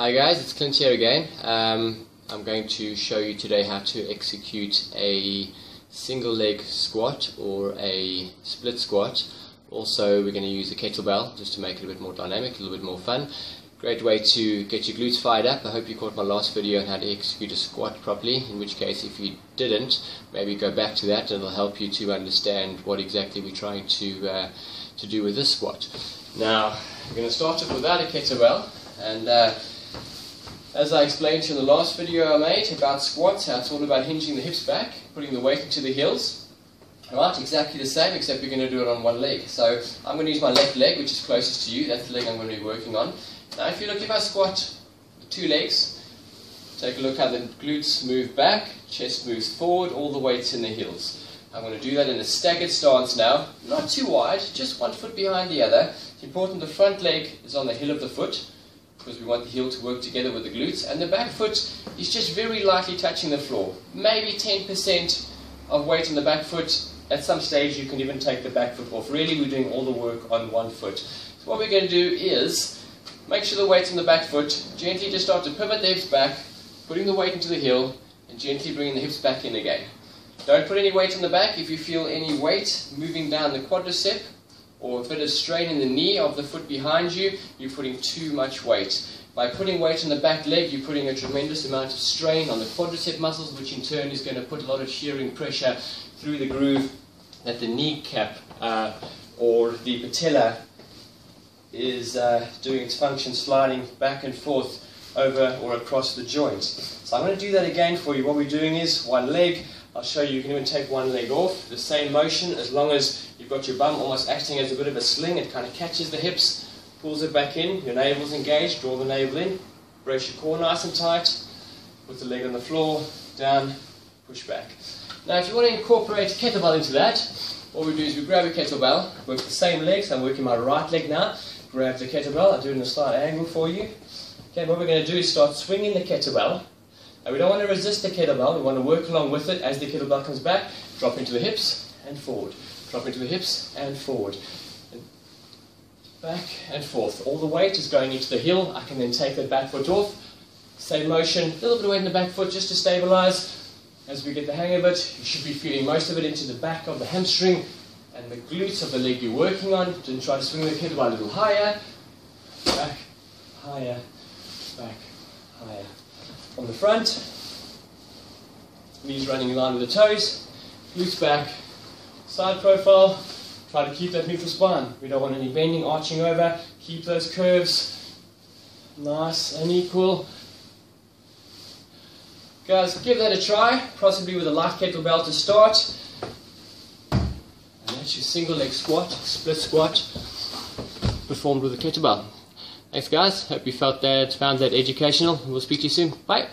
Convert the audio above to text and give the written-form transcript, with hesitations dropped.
Hi guys, it's Clint here again. I'm going to show you today how to execute a single leg squat or a split squat. Also, we're going to use a kettlebell just to make it a bit more dynamic, a little bit more fun. Great way to get your glutes fired up. I hope you caught my last video on how to execute a squat properly, in which case if you didn't, maybe go back to that and it'll help you to understand what exactly we're trying to do with this squat. Now, we're going to start off without a kettlebell, and as I explained to you in the last video I made about squats, how it's all about hinging the hips back, putting the weight into the heels. Right, exactly the same, except we're going to do it on one leg. So I'm going to use my left leg, which is closest to you. That's the leg I'm going to be working on. Now if you look, if I squat the two legs, take a look how the glutes move back, chest moves forward, all the weight's in the heels. I'm going to do that in a staggered stance now, not too wide, just one foot behind the other. It's important the front leg is on the heel of the foot, because we want the heel to work together with the glutes, and the back foot is just very lightly touching the floor. Maybe 10% of weight on the back foot. At some stage you can even take the back foot off. Really, we're doing all the work on one foot. So what we're going to do is make sure the weight's on the back foot, gently just start to pivot the hips back, putting the weight into the heel, and gently bringing the hips back in again. Don't put any weight on the back. If you feel any weight moving down the quadricep, or a bit of strain in the knee of the foot behind you, you're putting too much weight. By putting weight on the back leg, you're putting a tremendous amount of strain on the quadricep muscles, which in turn is going to put a lot of shearing pressure through the groove that the kneecap or the patella is doing its function, sliding back and forth over or across the joint. So I'm going to do that again for you. What we're doing is one leg. I'll show you can even take one leg off. The same motion, as long as you've got your bum almost acting as a bit of a sling. It kind of catches the hips, pulls it back in, your navel's engaged, draw the navel in, brace your core nice and tight, put the leg on the floor, down, push back. Now if you want to incorporate kettlebell into that, what we do is we grab a kettlebell, work the same legs. I'm working my right leg now, grab the kettlebell, I'll do it in a slight angle for you. Okay, what we're going to do is start swinging the kettlebell. Now we don't want to resist the kettlebell, we want to work along with it. As the kettlebell comes back, drop into the hips and forward. Drop into the hips and forward. And back and forth. All the weight is going into the heel. I can then take the back foot off. Same motion, a little bit of weight in the back foot just to stabilize. As we get the hang of it, you should be feeling most of it into the back of the hamstring and the glutes of the leg you're working on. Then try to swing the kettlebell a little higher, back, higher, back, higher. On the front, knees running in line with the toes, glutes back, side profile, try to keep that neutral spine. We don't want any bending, arching over, keep those curves nice and equal. Guys, give that a try, possibly with a light kettlebell to start. And that's your single leg squat, split squat, performed with a kettlebell. Thanks guys, hope you found that educational. We'll speak to you soon. Bye.